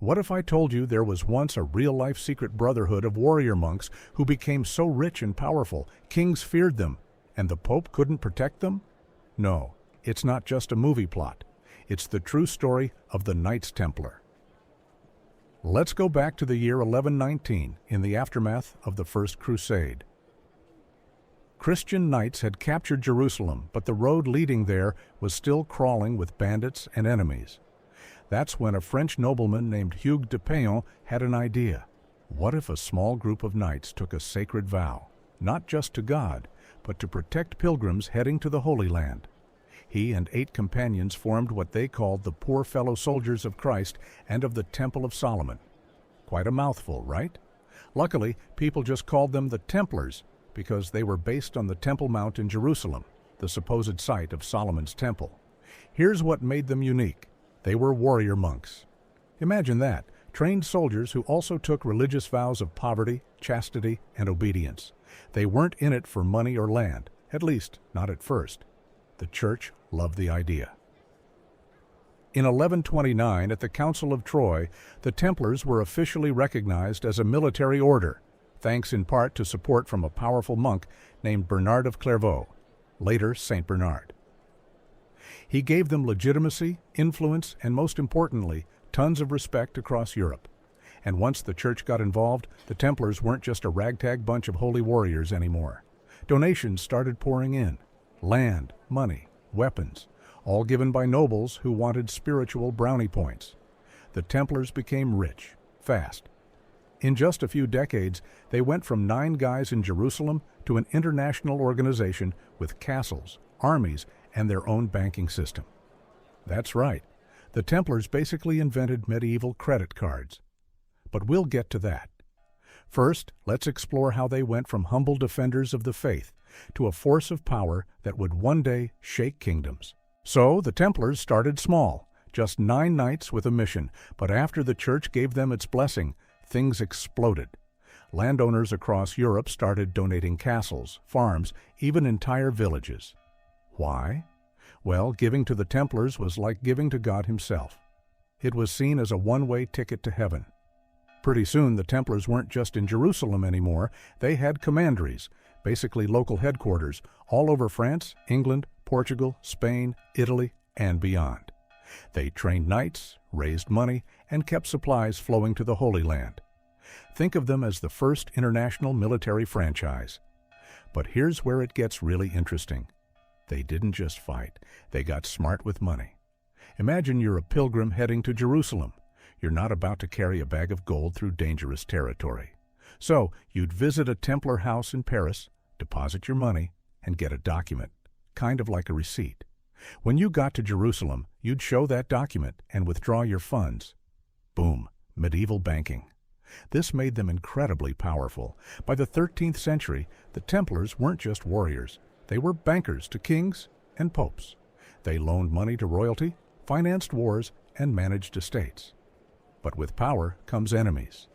What if I told you there was once a real-life secret brotherhood of warrior monks who became so rich and powerful, kings feared them, and the Pope couldn't protect them? No, it's not just a movie plot. It's the true story of the Knights Templar. Let's go back to the year 1119, in the aftermath of the First Crusade. Christian knights had captured Jerusalem, but the road leading there was still crawling with bandits and enemies. That's when a French nobleman named Hugues de Payon had an idea. What if a small group of knights took a sacred vow, not just to God, but to protect pilgrims heading to the Holy Land? He and 8 companions formed what they called the Poor Fellow Soldiers of Christ and of the Temple of Solomon. Quite a mouthful, right? Luckily, people just called them the Templars because they were based on the Temple Mount in Jerusalem, the supposed site of Solomon's temple. Here's what made them unique. They were warrior monks. Imagine that, trained soldiers who also took religious vows of poverty, chastity, and obedience. They weren't in it for money or land, at least not at first. The church loved the idea. In 1129, at the Council of Troy, the Templars were officially recognized as a military order, thanks in part to support from a powerful monk named Bernard of Clairvaux, later Saint Bernard. He gave them legitimacy, influence, and most importantly, tons of respect across Europe. And once the church got involved, the Templars weren't just a ragtag bunch of holy warriors anymore. Donations started pouring in. Land, money, weapons, all given by nobles who wanted spiritual brownie points. The Templars became rich, fast. In just a few decades, they went from 9 guys in Jerusalem to an international organization with castles, armies, and their own banking system. That's right, the Templars basically invented medieval credit cards. But we'll get to that. First, let's explore how they went from humble defenders of the faith to a force of power that would one day shake kingdoms. So the Templars started small, just 9 knights with a mission, but after the church gave them its blessing, things exploded. Landowners across Europe started donating castles, farms, even entire villages. Why? Well, giving to the Templars was like giving to God himself. It was seen as a one-way ticket to heaven. Pretty soon, the Templars weren't just in Jerusalem anymore. They had commanderies, basically local headquarters, all over France, England, Portugal, Spain, Italy, and beyond. They trained knights, raised money, and kept supplies flowing to the Holy Land. Think of them as the first international military franchise. But here's where it gets really interesting. They didn't just fight, they got smart with money. Imagine you're a pilgrim heading to Jerusalem. You're not about to carry a bag of gold through dangerous territory. So you'd visit a Templar house in Paris, deposit your money, and get a document, kind of like a receipt. When you got to Jerusalem, you'd show that document and withdraw your funds. Boom, medieval banking. This made them incredibly powerful. By the 13th century, the Templars weren't just warriors. They were bankers to kings and popes. They loaned money to royalty, financed wars, and managed estates. But with power comes enemies.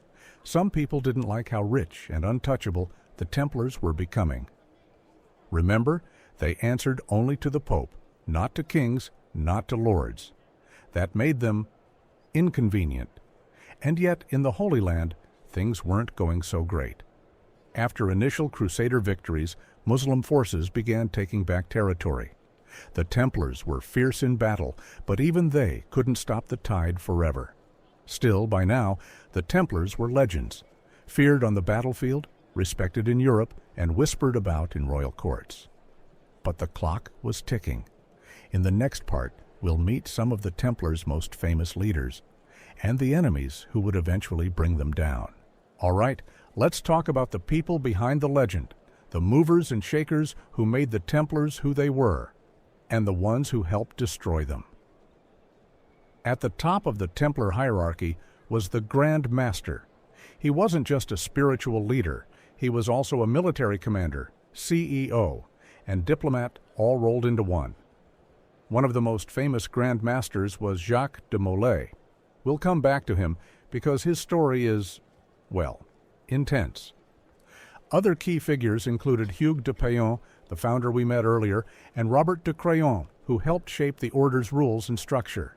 Some people didn't like how rich and untouchable the Templars were becoming. Remember, they answered only to the Pope, not to kings, not to lords. That made them inconvenient. And yet, in the Holy Land, things weren't going so great. After initial Crusader victories, Muslim forces began taking back territory. The Templars were fierce in battle, but even they couldn't stop the tide forever. Still, by now, the Templars were legends, feared on the battlefield, respected in Europe, and whispered about in royal courts. But the clock was ticking. In the next part, we'll meet some of the Templars' most famous leaders, and the enemies who would eventually bring them down. All right, let's talk about the people behind the legend, the movers and shakers who made the Templars who they were, and the ones who helped destroy them. At the top of the Templar hierarchy was the Grand Master. He wasn't just a spiritual leader, he was also a military commander, CEO, and diplomat all rolled into one. One of the most famous Grand Masters was Jacques de Molay. We'll come back to him because his story is, well, intense. Other key figures included Hugues de Payon, the founder we met earlier, and Robert de Crayon, who helped shape the order's rules and structure.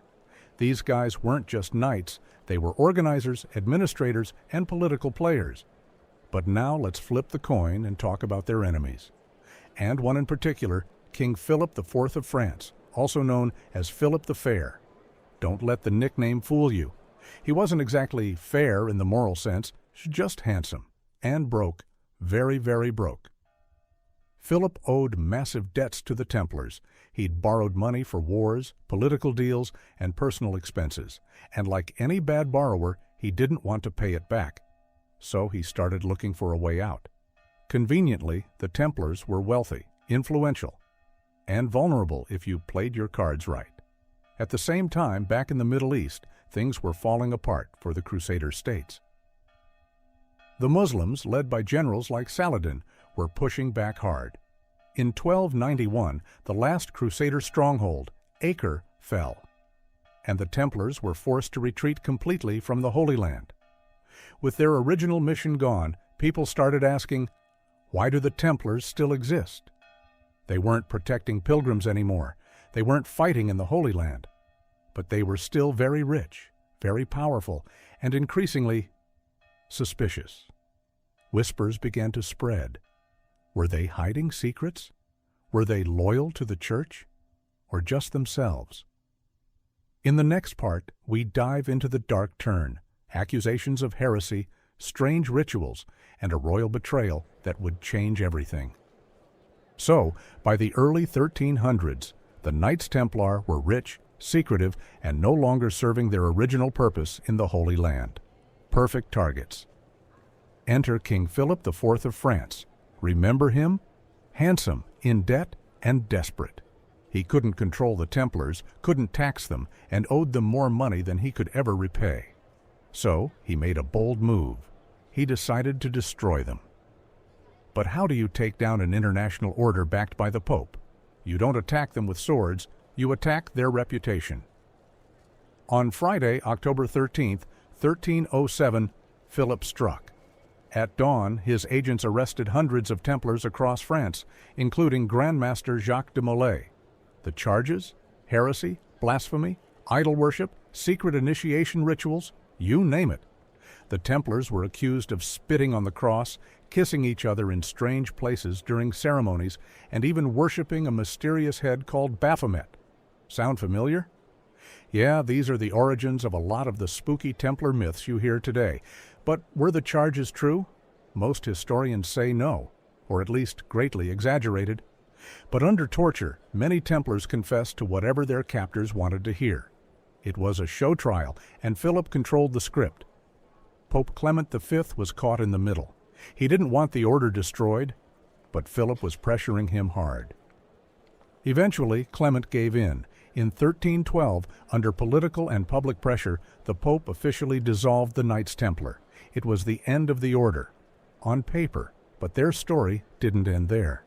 These guys weren't just knights, they were organizers, administrators, and political players. But now let's flip the coin and talk about their enemies. And one in particular, King Philip IV of France, also known as Philip the Fair. Don't let the nickname fool you. He wasn't exactly fair in the moral sense, just handsome. And broke. Very, very broke. Philip owed massive debts to the Templars. He'd borrowed money for wars, political deals, and personal expenses. And like any bad borrower, he didn't want to pay it back. So he started looking for a way out. Conveniently, the Templars were wealthy, influential, and vulnerable if you played your cards right. At the same time, back in the Middle East, things were falling apart for the Crusader states. The Muslims, led by generals like Saladin, were pushing back hard. In 1291, the last Crusader stronghold, Acre, fell, and the Templars were forced to retreat completely from the Holy Land. With their original mission gone, people started asking, why do the Templars still exist? They weren't protecting pilgrims anymore. They weren't fighting in the Holy Land. But they were still very rich, very powerful, and increasingly suspicious. Whispers began to spread. Were they hiding secrets? Were they loyal to the church? Or just themselves? In the next part, we dive into the dark turn, accusations of heresy, strange rituals, and a royal betrayal that would change everything. So, by the early 1300s, the Knights Templar were rich, secretive, and no longer serving their original purpose in the Holy Land. Perfect targets. Enter King Philip IV of France. Remember him? Handsome, in debt, and desperate. He couldn't control the Templars, couldn't tax them, and owed them more money than he could ever repay. So he made a bold move. He decided to destroy them. But how do you take down an international order backed by the Pope? You don't attack them with swords, you attack their reputation. On Friday, October 13th, 1307, Philip struck. At dawn, his agents arrested hundreds of Templars across France, including Grand Master Jacques de Molay. The charges? Heresy, blasphemy, idol worship, secret initiation rituals, you name it. The Templars were accused of spitting on the cross, kissing each other in strange places during ceremonies, and even worshiping a mysterious head called Baphomet. Sound familiar? Yeah, these are the origins of a lot of the spooky Templar myths you hear today. But were the charges true? Most historians say no, or at least greatly exaggerated. But under torture, many Templars confessed to whatever their captors wanted to hear. It was a show trial, and Philip controlled the script. Pope Clement V was caught in the middle. He didn't want the order destroyed, but Philip was pressuring him hard. Eventually, Clement gave in. In 1312, under political and public pressure, the Pope officially dissolved the Knights Templar. It was the end of the order, on paper, but their story didn't end there.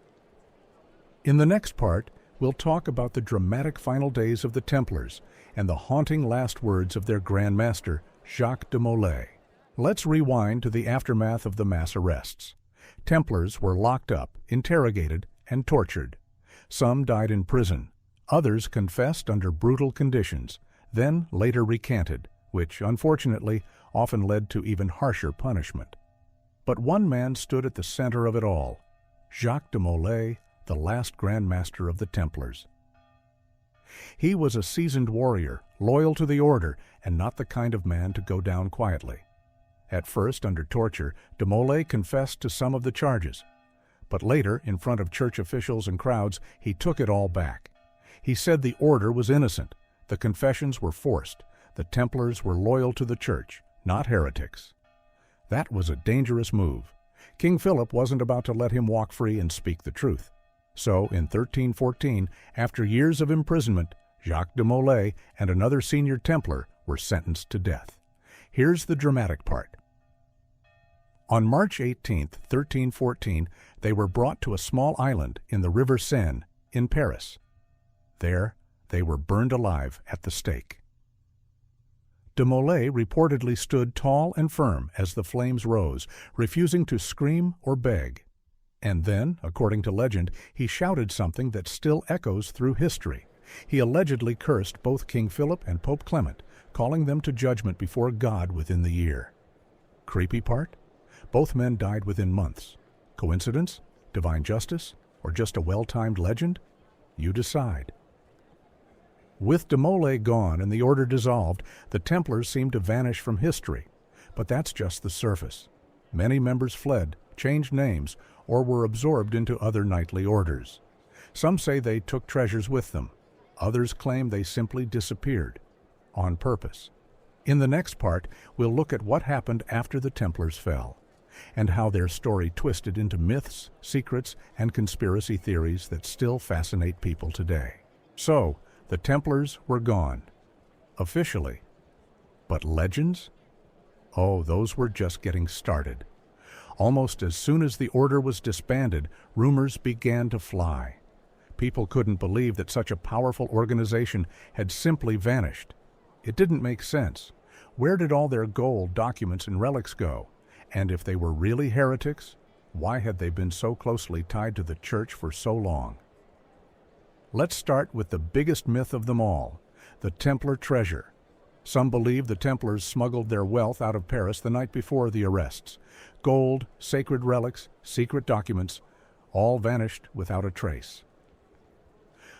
In the next part, we'll talk about the dramatic final days of the Templars and the haunting last words of their Grand Master, Jacques de Molay. Let's rewind to the aftermath of the mass arrests. Templars were locked up, interrogated, and tortured. Some died in prison. Others confessed under brutal conditions, then later recanted, which, unfortunately, often led to even harsher punishment. But one man stood at the center of it all, Jacques de Molay, the last Grand Master of the Templars. He was a seasoned warrior, loyal to the order, and not the kind of man to go down quietly. At first, under torture, de Molay confessed to some of the charges. But later, in front of church officials and crowds, he took it all back. He said the order was innocent, the confessions were forced, the Templars were loyal to the church, not heretics. That was a dangerous move. King Philip wasn't about to let him walk free and speak the truth. So, in 1314, after years of imprisonment, Jacques de Molay and another senior Templar were sentenced to death. Here's the dramatic part. On March 18, 1314, they were brought to a small island in the River Seine in Paris. There, they were burned alive at the stake. De Molay reportedly stood tall and firm as the flames rose, refusing to scream or beg. And then, according to legend, he shouted something that still echoes through history. He allegedly cursed both King Philip and Pope Clement, calling them to judgment before God within the year. Creepy part? Both men died within months. Coincidence? Divine justice? Or just a well-timed legend? You decide. With de Molay gone and the order dissolved, the Templars seemed to vanish from history. But that's just the surface. Many members fled, changed names, or were absorbed into other knightly orders. Some say they took treasures with them. Others claim they simply disappeared, on purpose. In the next part, we'll look at what happened after the Templars fell, and how their story twisted into myths, secrets, and conspiracy theories that still fascinate people today. So, the Templars were gone. Officially. But legends? Oh, those were just getting started. Almost as soon as the order was disbanded, rumors began to fly. People couldn't believe that such a powerful organization had simply vanished. It didn't make sense. Where did all their gold, documents, and relics go? And if they were really heretics, why had they been so closely tied to the church for so long? Let's start with the biggest myth of them all, the Templar treasure. Some believe the Templars smuggled their wealth out of Paris the night before the arrests. Gold, sacred relics, secret documents, all vanished without a trace.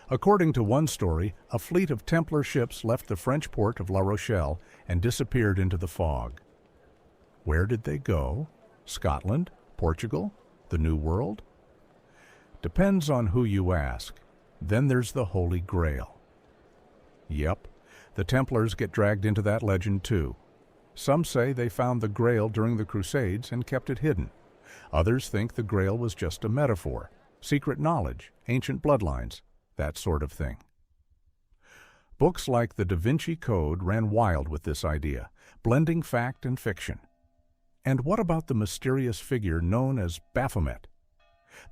According to one story, a fleet of Templar ships left the French port of La Rochelle and disappeared into the fog. Where did they go? Scotland? Portugal? The New World? Depends on who you ask. Then there's the Holy Grail. Yep, the Templars get dragged into that legend too. Some say they found the Grail during the Crusades and kept it hidden. Others think the Grail was just a metaphor, secret knowledge, ancient bloodlines, that sort of thing. Books like the Vinci Code ran wild with this idea, blending fact and fiction. And what about the mysterious figure known as Baphomet?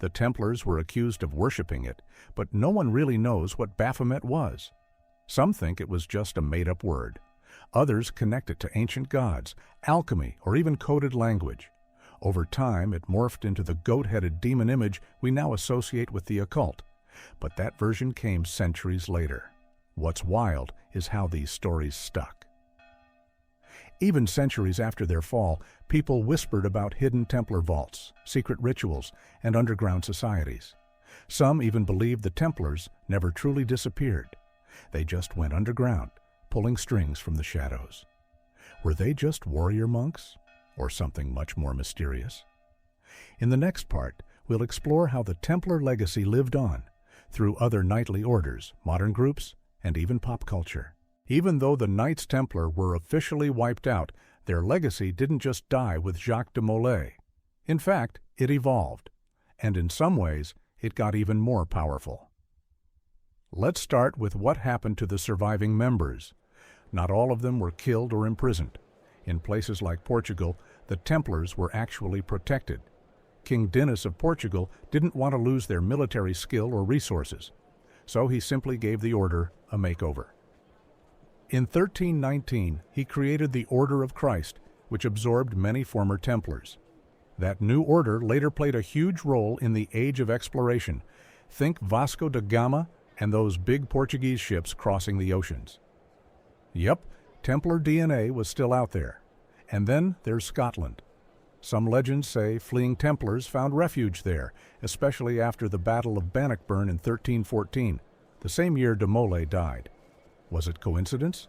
The Templars were accused of worshipping it, but no one really knows what Baphomet was. Some think it was just a made-up word. Others connect it to ancient gods, alchemy, or even coded language. Over time, it morphed into the goat-headed demon image we now associate with the occult. But that version came centuries later. What's wild is how these stories stuck. Even centuries after their fall, people whispered about hidden Templar vaults, secret rituals, and underground societies. Some even believed the Templars never truly disappeared. They just went underground, pulling strings from the shadows. Were they just warrior monks, or something much more mysterious? In the next part, we'll explore how the Templar legacy lived on, through other knightly orders, modern groups, and even pop culture. Even though the Knights Templar were officially wiped out, their legacy didn't just die with Jacques de Molay. In fact, it evolved, and in some ways, it got even more powerful. Let's start with what happened to the surviving members. Not all of them were killed or imprisoned. In places like Portugal, the Templars were actually protected. King Dinis of Portugal didn't want to lose their military skill or resources, so he simply gave the order a makeover. In 1319, he created the Order of Christ, which absorbed many former Templars. That new order later played a huge role in the Age of Exploration. Think Vasco da Gama and those big Portuguese ships crossing the oceans. Yep, Templar DNA was still out there. And then there's Scotland. Some legends say fleeing Templars found refuge there, especially after the Battle of Bannockburn in 1314, the same year de Molay died. Was it coincidence?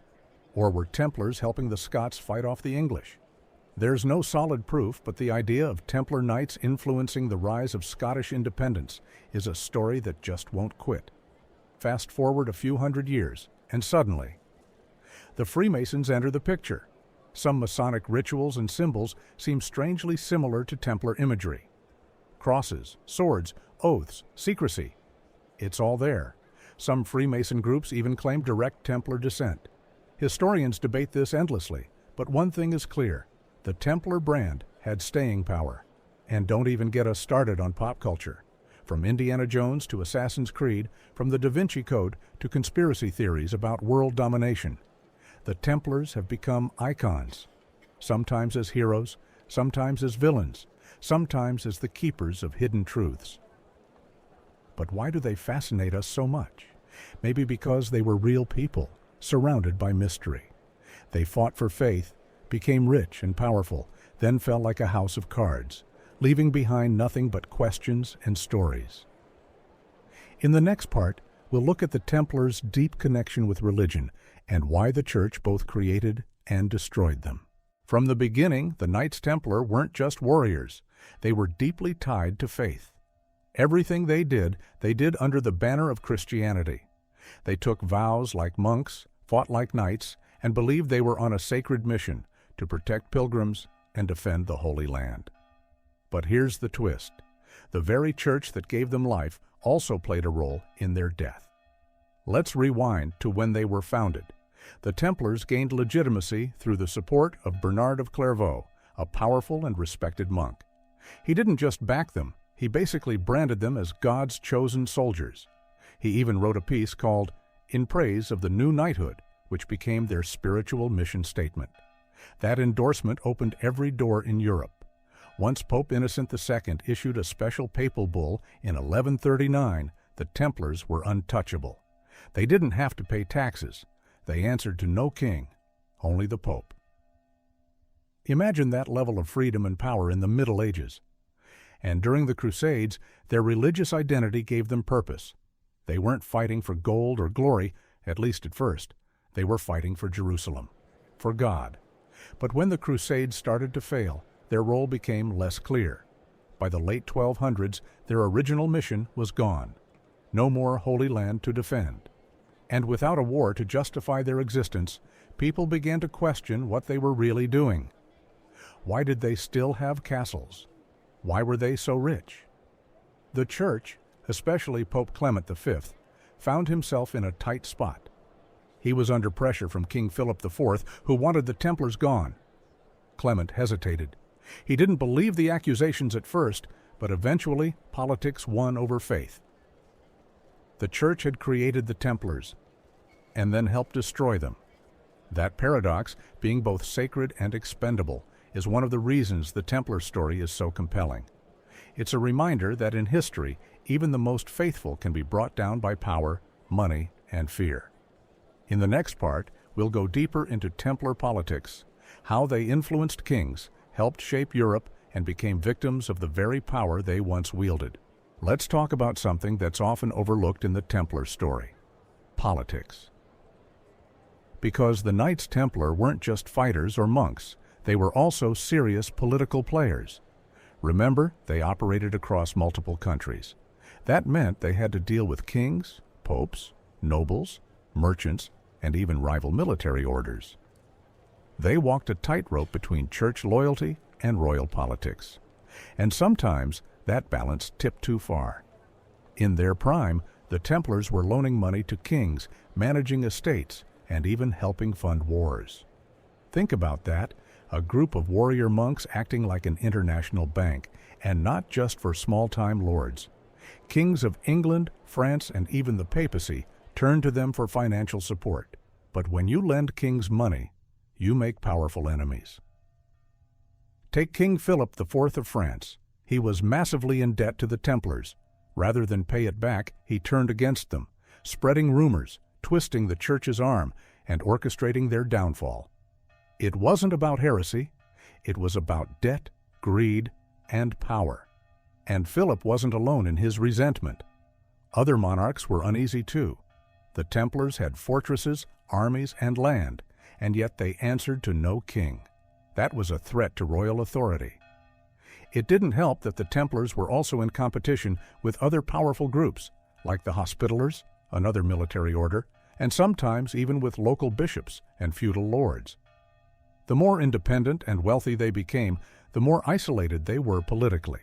Or were Templars helping the Scots fight off the English? There's no solid proof, but the idea of Templar knights influencing the rise of Scottish independence is a story that just won't quit. Fast forward a few hundred years, and suddenly, the Freemasons enter the picture. Some Masonic rituals and symbols seem strangely similar to Templar imagery. Crosses, swords, oaths, secrecy. It's all there. Some Freemason groups even claim direct Templar descent. Historians debate this endlessly, but one thing is clear. The Templar brand had staying power. And don't even get us started on pop culture. From Indiana Jones to Assassin's Creed, from the Da Vinci Code to conspiracy theories about world domination, the Templars have become icons, sometimes as heroes, sometimes as villains, sometimes as the keepers of hidden truths. But why do they fascinate us so much? Maybe because they were real people, surrounded by mystery. They fought for faith, became rich and powerful, then fell like a house of cards, leaving behind nothing but questions and stories. In the next part, we'll look at the Templars' deep connection with religion and why the Church both created and destroyed them. From the beginning, the Knights Templar weren't just warriors. They were deeply tied to faith. Everything they did under the banner of Christianity. They took vows like monks, fought like knights, and believed they were on a sacred mission to protect pilgrims and defend the Holy Land. But here's the twist. The very church that gave them life also played a role in their death. Let's rewind to when they were founded. The Templars gained legitimacy through the support of Bernard of Clairvaux, a powerful and respected monk. He didn't just back them, he basically branded them as God's chosen soldiers. He even wrote a piece called In Praise of the New Knighthood, which became their spiritual mission statement. That endorsement opened every door in Europe. Once Pope Innocent II issued a special papal bull in 1139, the Templars were untouchable. They didn't have to pay taxes. They answered to no king, only the Pope. Imagine that level of freedom and power in the Middle Ages. And during the Crusades, their religious identity gave them purpose. They weren't fighting for gold or glory, at least at first. They were fighting for Jerusalem, for God. But when the Crusades started to fail, their role became less clear. By the late 1200s, their original mission was gone. No more Holy Land to defend. And without a war to justify their existence, people began to question what they were really doing. Why did they still have castles? Why were they so rich? The Church, especially Pope Clement V, found himself in a tight spot. He was under pressure from King Philip IV, who wanted the Templars gone. Clement hesitated. He didn't believe the accusations at first, but eventually politics won over faith. The Church had created the Templars, and then helped destroy them. That paradox, being both sacred and expendable, is one of the reasons the Templar story is so compelling. It's a reminder that in history, even the most faithful can be brought down by power, money, and fear. In the next part, we'll go deeper into Templar politics, how they influenced kings, helped shape Europe, and became victims of the very power they once wielded. Let's talk about something that's often overlooked in the Templar story: politics. Because the Knights Templar weren't just fighters or monks, they were also serious political players. Remember, they operated across multiple countries. That meant they had to deal with kings, popes, nobles, merchants, and even rival military orders. They walked a tightrope between church loyalty and royal politics. And sometimes that balance tipped too far. In their prime, the Templars were loaning money to kings, managing estates, and even helping fund wars. Think about that, a group of warrior monks acting like an international bank, and not just for small-time lords. Kings of England, France, and even the papacy turned to them for financial support. But when you lend kings money, you make powerful enemies. Take King Philip IV of France. He was massively in debt to the Templars. Rather than pay it back, he turned against them, spreading rumors, twisting the Church's arm, and orchestrating their downfall. It wasn't about heresy. It was about debt, greed, and power. And Philip wasn't alone in his resentment. Other monarchs were uneasy too. The Templars had fortresses, armies, and land, and yet they answered to no king. That was a threat to royal authority. It didn't help that the Templars were also in competition with other powerful groups, like the Hospitallers, another military order, and sometimes even with local bishops and feudal lords. The more independent and wealthy they became, the more isolated they were politically.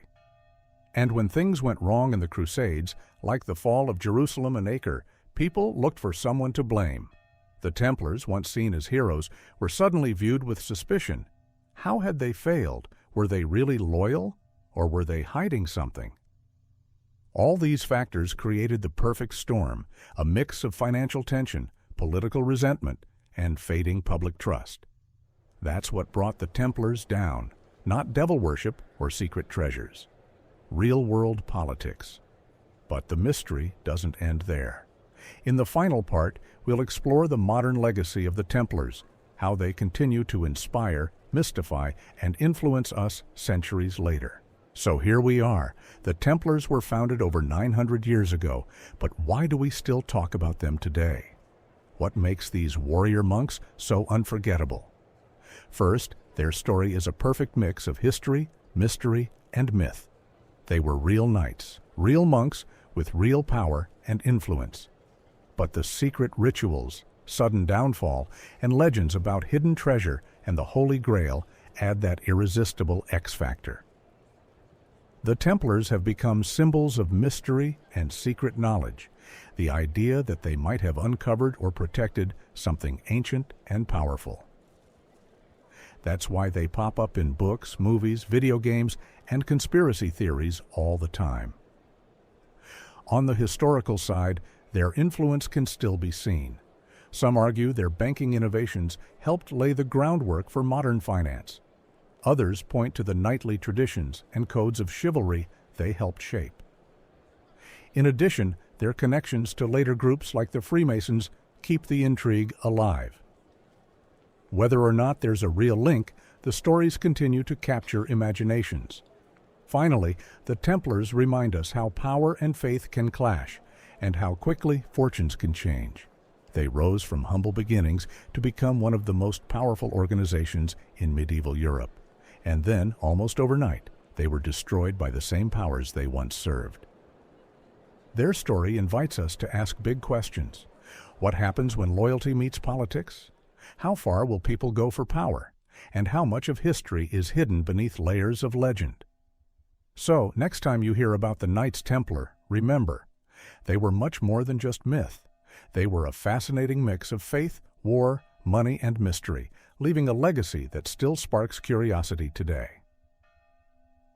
And when things went wrong in the Crusades, like the fall of Jerusalem and Acre, people looked for someone to blame. The Templars, once seen as heroes, were suddenly viewed with suspicion. How had they failed? Were they really loyal, or were they hiding something? All these factors created the perfect storm, a mix of financial tension, political resentment, and fading public trust. That's what brought the Templars down, not devil worship or secret treasures. Real-world politics. But the mystery doesn't end there. In the final part, we'll explore the modern legacy of the Templars, how they continue to inspire, mystify, and influence us centuries later. So here we are. The Templars were founded over 900 years ago, but why do we still talk about them today? What makes these warrior monks so unforgettable? First, their story is a perfect mix of history, mystery, and myth. They were real knights, real monks with real power and influence. But the secret rituals, sudden downfall, and legends about hidden treasure and the Holy Grail add that irresistible X factor. The Templars have become symbols of mystery and secret knowledge, the idea that they might have uncovered or protected something ancient and powerful. That's why they pop up in books, movies, video games, and conspiracy theories all the time. On the historical side, their influence can still be seen. Some argue their banking innovations helped lay the groundwork for modern finance. Others point to the knightly traditions and codes of chivalry they helped shape. In addition, their connections to later groups like the Freemasons keep the intrigue alive. Whether or not there's a real link, the stories continue to capture imaginations. Finally, the Templars remind us how power and faith can clash, and how quickly fortunes can change. They rose from humble beginnings to become one of the most powerful organizations in medieval Europe. And then, almost overnight, they were destroyed by the same powers they once served. Their story invites us to ask big questions. What happens when loyalty meets politics? How far will people go for power? And how much of history is hidden beneath layers of legend? So, next time you hear about the Knights Templar, remember, they were much more than just myth. They were a fascinating mix of faith, war, money, and mystery, leaving a legacy that still sparks curiosity today.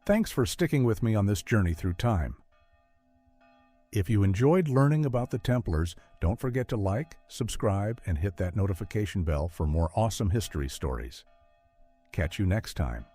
Thanks for sticking with me on this journey through time. If you enjoyed learning about the Templars, don't forget to like, subscribe, and hit that notification bell for more awesome history stories. Catch you next time.